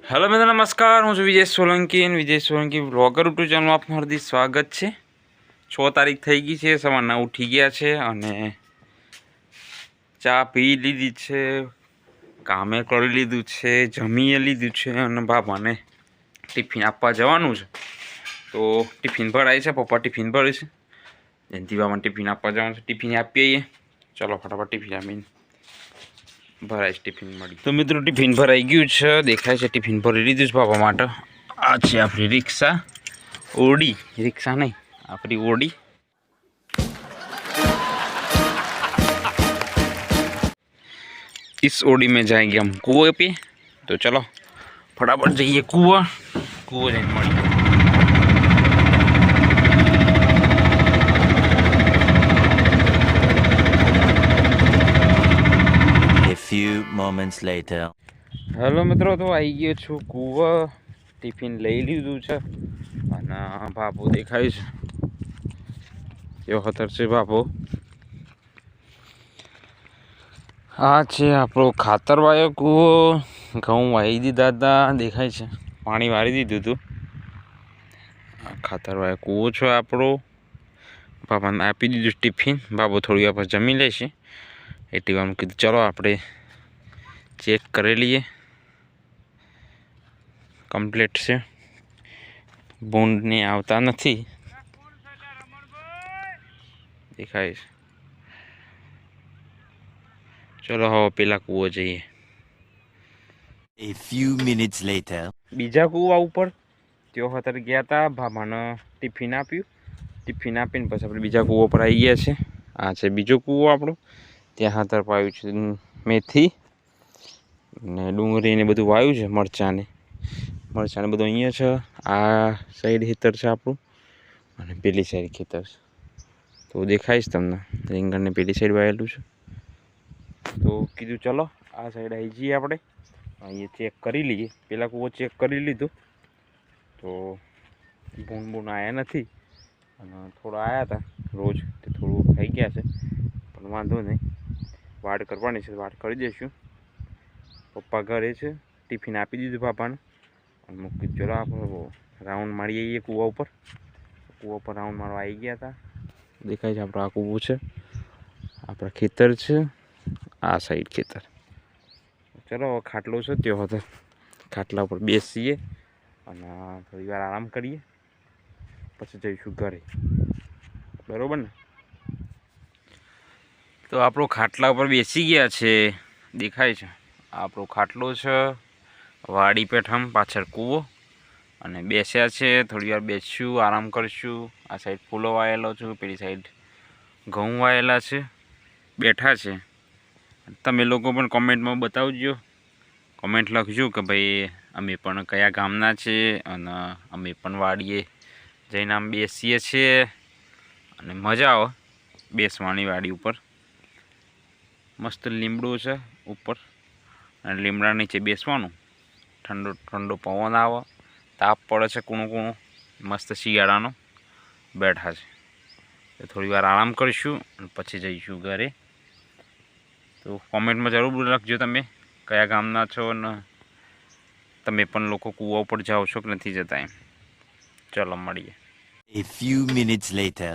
Hello मित्रों नमस्कार हूँ विजय सोलंकी ब्लॉगर यूट्यूब चैनल में आपનું હાર્દિક સ્વાગત છે। 6 તારીખ થઈ ગઈ છે, સવારના ઉઠી ગયા છે અને ચા પી લીધી છે, કામે કરી લીધું છે, જમી લીધું છે અને બાબાને ટિફિન આપવા જવાનું છે। તો ટિફિન ભરાય છે, પપ્પા ટિફિન ભરે છે, જયંતિ બાબાને ટિફિન આપવા જવાનું છે। ટિફિન આપી આવીએ, ચલો ફટાફટ ટિફિન આપીને भराय टिफिन मळी। तो मित्रों टिफिन भराई गयु छे, देखाय छे टिफिन भरी लीधुं छे बाबा माटे। आ छे आपणी रिक्शा, ओडी रिक्शा नहीं आपणी ओडी। इस ओडी में जाएंगे हम कुएं पे। तो चलो फटाफट जाइए कुआं जाइए मळी। Few moments later. हेलो मित्रों, तो आई गयो छू कुआ, टिफिन लई लीधुं छे अने बापू देखाय छे केवो खतर छे बापू। आ छे आपणो खातर वायो कुओ, घऊं वाही दीधा हता, देखाय छे पाणी वारी दीधुं हतुं। खातर वायो कुओ छे आपणो। बाबाने आपी दीधुं टिफिन, बाबू थोड़ी वार पछी जमी लेशे। एटली वार कीधुं चलो आपणे चेक करी लीए, कम्प्लीट से बूंद ने आवता नहीं देखाय। चलो हवे पेला कुआ जाइए। A few minutes later. बीजा कुआ उपर त्यो खतर गया था, बाबाने टिफिन आप्युं, टिफिन आपीने पछी आपणे बीजा कुआ पर आई गया छे। आ छे बीजो कुओ आपणो, त्यां खातर पायुं छे मेथी ने डूंगरी ने बधुं वायुं छे, मरचा ने बधुं अहींया छे। आ साइड खेतर छे आपणुं अने पेली साइड खेतर छे। तो देखाईश तमने રીંગણ ने पेली साइड वायेलुं छे। तो कीधुं चलो आ साइड आई जईए आपणे, अहीं चेक करी लीए। पेला कुओ चेक करी लीधो तो बून आया नहीं अने थोड़ा आया था रोज, तो थोड़ું થઈ ગયા છે પણ વાંધો નહીં, વાડ કરવાની છે, વાડ કરી દઈશું। પપ્પા ઘરે છે, ટિફિન આપી દીધું બાપાને અને મૂકી ચલો આપણે રાઉન્ડ મારી આવીએ કૂવા ઉપર। કૂવા ઉપર રાઉન્ડ મારવા આવી ગયા હતા। દેખાય છે આપણો આ કૂવો છે, આપણા ખેતર છે, આ સાઈડ ખેતર। ચલો હવે ખાટલો છે त्यो હતો, ખાટલા ઉપર બેસીએ અને થોડી વાર આરામ કરીએ, પછી જઈશું ઘરે, બરોબર ને। તો આપણો ખાટલા ઉપર બેસી ગયા છે, દેખાય છે આપણો ખાટલો છે, વાડી પેઠમ પાછળ કૂવો અને બેસ્યા છે। થોડી વાર બેસશું, આરામ કરશું। આ સાઈડ ફૂલો વાયેલો છું, પેલી સાઈડ ઘઉં વાયેલા છે, બેઠા છે। તમે લોકો પણ કોમેન્ટમાં બતાવજો, કોમેન્ટ લખજો કે ભાઈ અમે પણ કયા ગામના છે અને અમે પણ વાડીએ જઈને આમ બેસીએ છીએ અને મજા આવે બેસવાની વાડી ઉપર। मस्त લીમડો છે ઉપર અને લીમડા નીચે બેસવાનું, ઠંડો ઠંડો પવન આવે, તાપ પડે છે કૂણું કૂણું, મસ્ત શિયાળાનો બેઠા છે। તો થોડી વાર આરામ કરીશું અને પછી જઈશું ઘરે। તો કોમેન્ટમાં જરૂર લખજો તમે કયા ગામના છો અને તમે પણ લોકો કૂવા ઉપર જાઓ છો કે નથી જતા એમ। ચલો મળીએ। A few minutes later.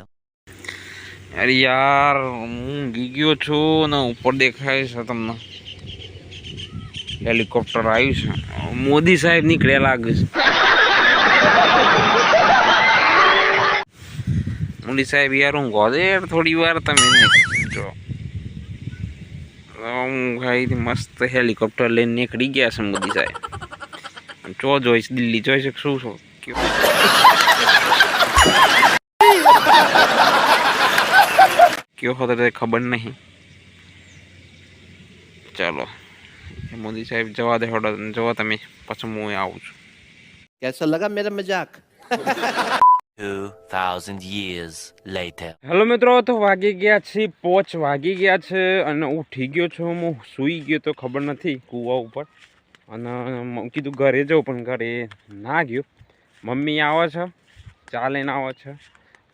अरे यार ઊંઘી ગયો છું ને ઉપર દેખાય છે તમને હેલિકોપ્ટર આવ્યું છે, મોદી સાહેબ નીકળ્યા લાગે છે। મોદી સાહેબ યાર ઊંઘો દે યાર થોડી વાર તમે જો। ઊંઘાઈ મસ્ત હેલિકોપ્ટર લઈને નીકળી ગયા છે મોદી સાહેબ। ચો જોઈશ દિલ્હી જોઈશ શું છો क्यों होता है खबर नहीं। चलो मोदी साहब जवा दे हड़ो जवा तमे पाछो मुं आવું છું। कैसा लगा मेरा मजाक? 2000 years later. हेलो मित्रों, तो वागी गया छे 5 वागी गया छे अने उठी गयो छुं। હું સૂઈ ગયો તો ખબર નથી કૂવા ઉપર અને કીધું ઘરે જાઉં પણ ઘરે ના ગયો। મમ્મી આવે છે, ચા લઈને આવે છે,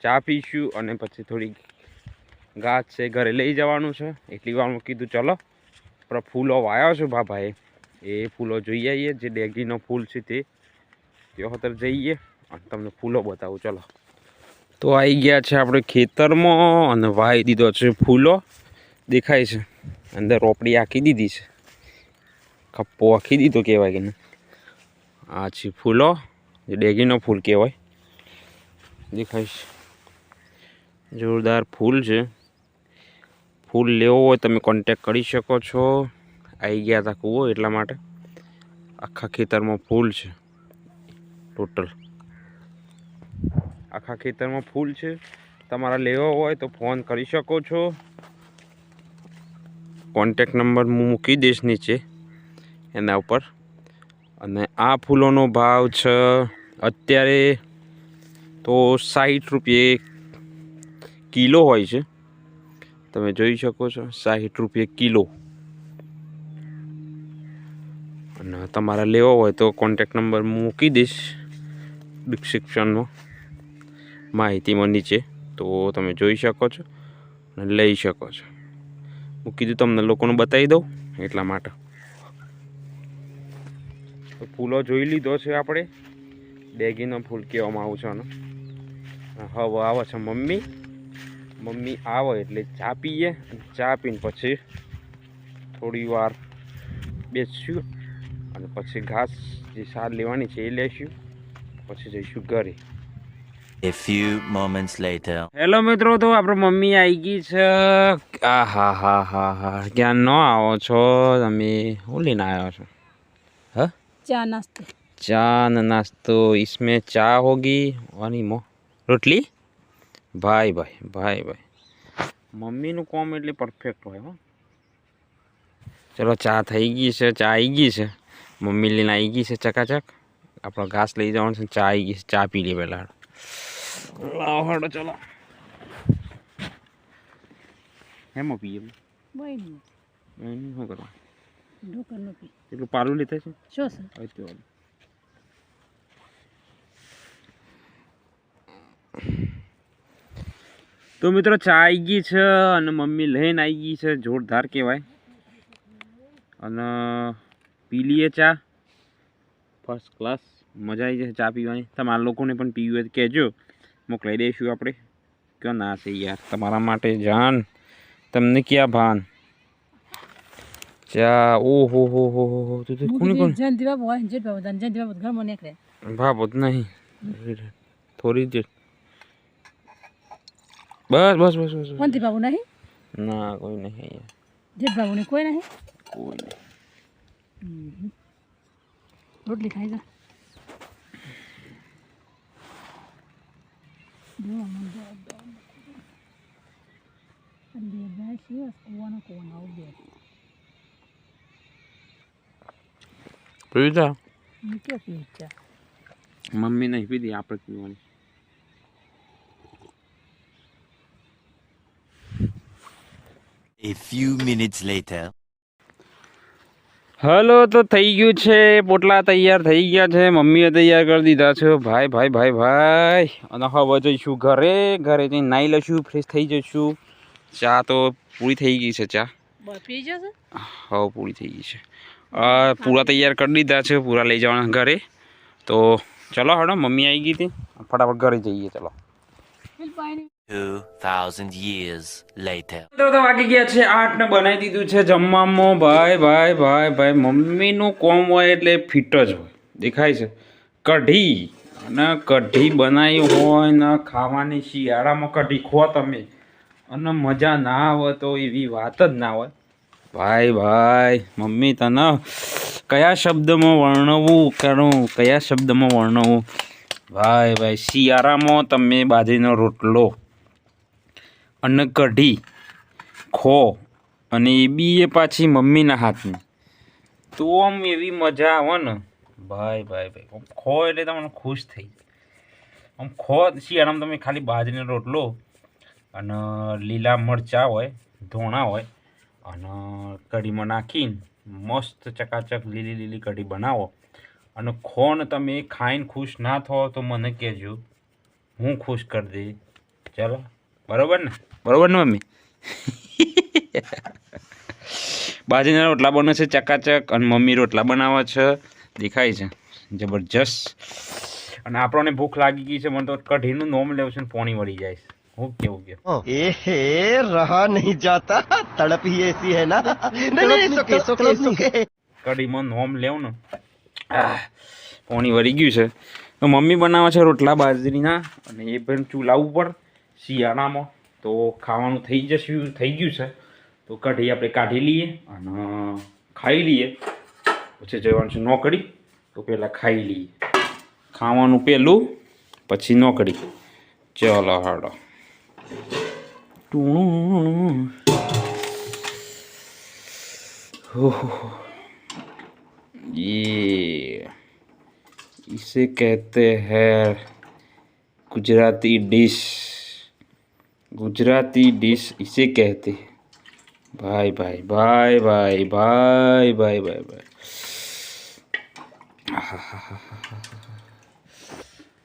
ચા પીશું અને પછી થોડી ગાछ છે ઘરે લઈ જવાનું છે। એટલી વારમાં કીધું ચલો આપણે ફૂલો વાવ્યા છે બાબાએ, એ ફૂલો જોઈ આવીએ જે ડેગીનો ફૂલ છે તે અત્યારે જઈએ અને તમને ફૂલો બતાવું. ચલો તો આવી ગયા છે આપણે ખેતરમાં અને વાવી દીધો છે ફૂલો. દેખાય છે અંદર રોપડી આખી દીધી છે, કપ્પો આખી દીધો કહેવાય કે નહીં. આ છે ફૂલો, જે ડેગીનો ફૂલ કહેવાય. દેખાય છે, જોરદાર ફૂલ છે. ફૂલ લેવો હોય તમે કોન્ટેક કરી શકો છો. આવી ગયા હતા કૂવો એટલા માટે. આખા ખેતરમાં ફૂલ છે, ટોટલ આખા ખેતરમાં ફૂલ છે. તમારા લેવો હોય તો ફોન કરી શકો છો. કોન્ટેક નંબર હું મૂકી દઈશ નીચે એના ઉપર. અને આ ફૂલોનો ભાવ છે અત્યારે તો 60 રૂપિયે કિલો હોય છે. તમે જોઈ શકો છો 60 રૂપિયે કિલો. અને તમારે લેવો હોય તો કોન્ટેક નંબર મૂકી દઈશ ડિસ્ક્રિપ્શનમાં, માહિતીમાં નીચે, તો તમે જોઈ શકો છો અને લઈ શકો છો. હું કીધું તમને લોકોને બતાવી દઉં એટલા માટે. તો ફૂલો જોઈ લીધો છે આપણે. ડેગીનો ફૂલ કહેવામાં આવે છે આનો. હવે આવે છે મમ્મી આવે એટલે ચા પીએ. ચા પીને પછી થોડી વાર બેસીશું અને પછી ઘાસ જે સાર લેવાની છે એ લઈશું, પછી જઈશું ઘરે. A few moments later. Hello મિત્રો, તો આપણે મમ્મી આવી ગઈ છે. હા ક્યાં ન આવો છો તમે? શું લઈને આવ્યો છો? હા, चा नाश्तो. इसमें चा होगी और रोटली. ભાઈ મમ્મીનું કોમ એટલે પરફેક્ટ હોય. હો ચલો, ચા થઈ ગઈ છે, ચા આવી ગઈ છે. મમ્મી લઈને આવી ગઈ છે ચકાચક. આપણો ઘાસ લઈ જવાનું છે. ચા આવી ગઈ છે, ચા પી લે પહેલાં. લાવો ચલો. હેમાં પીએ? શું કરવા? એટલું પાલું લીધે છે. તો મિત્રો ચા આવી ગઈ છે અને મમ્મી લઈને આવી ગઈ છે. જોરદાર કહેવાય. અને પી લઈએ ચા. ફર્સ્ટ ક્લાસ મજા આવી જશે ચા પીવાની. તમારા લોકોને પણ પીવું હોય તો કહેજો, મોકલાઈ દઈશું આપણે. ક્યાં ના છે યાર, તમારા માટે જાન. તમને ક્યાં ભાન. ચા ઓહો હો ભાભો નહીં, થોડી જ. બસ ના કોઈ નહીં. કોઈ નહીં. રોટલી ખાઈ જા. પીધા મમ્મી નહીં પીધી, આપણે પીવાની. A few minutes later. Hello, તો થઈ ગયું છે. પોટલા તૈયાર થઈ ગયા છે. મમ્મીએ તૈયાર કરી દીધા છે. ભાઈ અને હવે જઈશું ઘરે. ઘરે જઈને નાહી લઈશું, ફ્રેશ થઈ જઈશું. ચા તો પૂરી થઈ ગઈ છે. ચા હવે પૂરી થઈ ગઈ છે. પૂરા તૈયાર કરી દીધા છે. પૂરા લઈ જવાના ઘરે. તો ચલો હડો, મમ્મી આવી ગઈ હતી, ફટાફટ ઘરે જઈએ. ચલો. 2000 years later. તો વાગી ગયા છે 8 ને બનાવી દીધું છે જમવામાં. ભાઈ મમ્મીનું કોમ હોય એટલે ફિટ જ હોય. દેખાય છે કઢી. અને કઢી બનાવી હોય ને ખાવાની શિયાળામાં કઢી ખો તમે અને મજા ના આવે તો એવી વાત જ ના હોય. ભાઈ મમ્મી તને કયા શબ્દમાં વર્ણવું? ભાઈ શિયાળામાં તમે બાજરીનો રોટલો અને કઢી ખો, અને એ બી એ પાછી મમ્મીના હાથની, તો આમ એવી મજા આવે ને ભાઈ. ખો એટલે તમને ખુશ થઈ જાય. આમ ખો શિયાળામાં તમે ખાલી બાજરીનો રોટલો અને લીલા મરચાં હોય, ધોણા હોય, અને કઢીમાં નાખીને મસ્ત ચકાચક લીલી કઢી બનાવો અને ખો ને તમે ખાઈને ખુશ ના થો તો મને કહેજો, હું ખુશ કરી દઈ. ચાલો, બરોબર ને મમ્મી? બાજરીના રોટલા બને છે ચકાચક અને મમ્મી રોટલા બનાવે છે દેખાય છે જબરજસ્ત. અને આપણને ભૂખ લાગી ગઈ છે. મને તો કઢીનું નોમ લેવું છે ને પોણી વળી જાય છે. હું કેવું કે एहे रहा नहीं जाता तड़प ही ऐसी है ना नहीं सुके કઢીમાં નોમ લેવું ને પોણી વળી ગયું છે. તો મમ્મી બનાવે છે રોટલા બાજરીના અને એ પણ ચૂલા ઉપર શિયાળામાં તો ખાવાનું થઈ ગયું છે. તો કઢી આપણે કાઢી લઈએ અને ખાઈ લઈએ. પછી જવાનું છે નોકરી. તો પહેલાં ખાઈ લઈએ. ખાવાનું પહેલું પછી નોકરી. ચલો હાડો. ये इसे कहते हैं गुजराती डिश. गुजराती डिश इसे कहते हैं. भाई भाई भाई भाई भाई भाई भाई भाई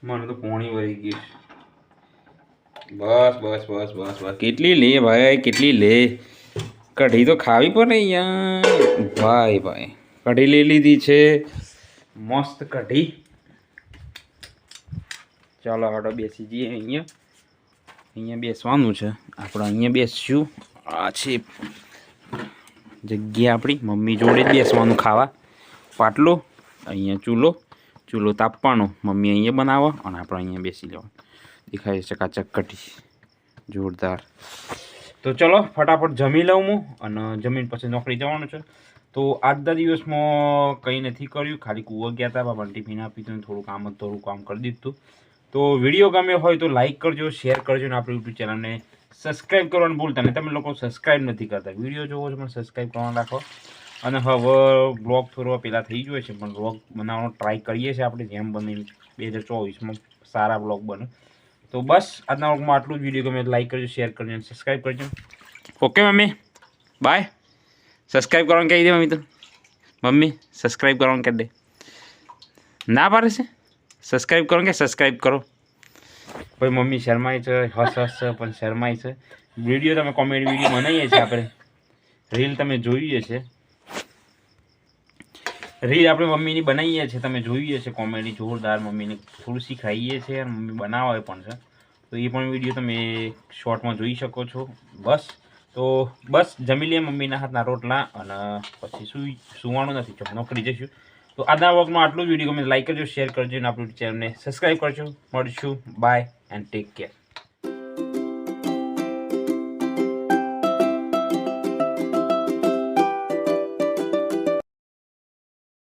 મને તો પોણી વળી ગઈ. બસ બસ બસ બસ બસ કેટલી લે ભાઈ કેટલી લે. કઢી તો ખાવી પડે યાર. ભાઈ ભાઈ કઢી લઈ લીધી છે મસ્ત કઢી. ચાલો હાડો બેસી જઈએ. અહીંયા બેસવાનું છે આપણે. અહીંયા બેસશું. આ છે જગ્યા આપણી. મમ્મી જોડે જ બેસવાનું ખાવા. પાટલો અહીંયા ચૂલો તાપવાનો. મમ્મી અહીંયા બનાવો અને આપણે અહીંયા બેસી લેવાનું. દેખાય છે ચકાચક કઢી જોરદાર. તો ચલો ફટાફટ જમી લઉં હું અને જમીન પછી નોકરી જવાનું છે. તો આજના દિવસમાં કંઈ નથી કર્યું. ખાલી કૂવો ગયા હતા. બાબાને ટિફિન આપી હતું. થોડું કામ કરી દીધું. તો વિડીયો ગમ્યો હોય તો લાઇક કરજો, શેર કરજો અને આપણી યુટ્યુબ ચેનલને સબસ્ક્રાઈબ કરવાનું ભૂલતા નહીં. તમે લોકો સબસ્ક્રાઈબ નથી કરતા. વિડીયો જોવો છો પણ સબસ્ક્રાઈબ કરવાનું રાખો. અને હવે બ્લોગ થોડો પહેલાં થઈ ગયો છે પણ બ્લોગ બનાવવાનો ટ્રાય કરીએ છીએ આપણે જેમ બને 2024માં સારા બ્લોગ બને. તો બસ આજના બ્લોગમાં આટલું જ. વિડીયો ગમે લાઈક કરજો, શેર કરજો અને સબસ્ક્રાઈબ કરજો. Okay mummy by. સબસ્ક્રાઈબ કરવાનું કહી દે મમ્મી. તો મમ્મી સબસ્ક્રાઈબ કરવાનું કહી દે. ના પાડે છે સબસ્ક્રાઈબ કરો કે સબસ્ક્રાઈબ કરો. ભાઈ મમ્મી શરમાય છે. હસ પણ શરમાય છે. વિડીયો તમે કોમેડી વિડીયો બનાવીએ છીએ આપણે. રીલ તમે જોઈએ છે. રીલ આપણે મમ્મીની બનાવીએ છીએ તમે જોઈએ છે. કોમેડી જોરદાર. મમ્મીને થોડું શીખવાડીએ છીએ અને મમ્મી બનાવે પણ છે. તો એ પણ વિડીયો તમે શોર્ટમાં જોઈ શકો છો. બસ તો બસ જમી લઈએ મમ્મીના હાથના રોટલા અને પછી સુવાનું નથી. જો નોકરી જઈશું. તો આજના વ્લોગમાં આટલું જ. વિડીયો ગમે લાઈક કરજો, શેર કરજો અને આપણું ચેનલને સબસ્ક્રાઈબ કરજો. મળીશું. Bye and take care.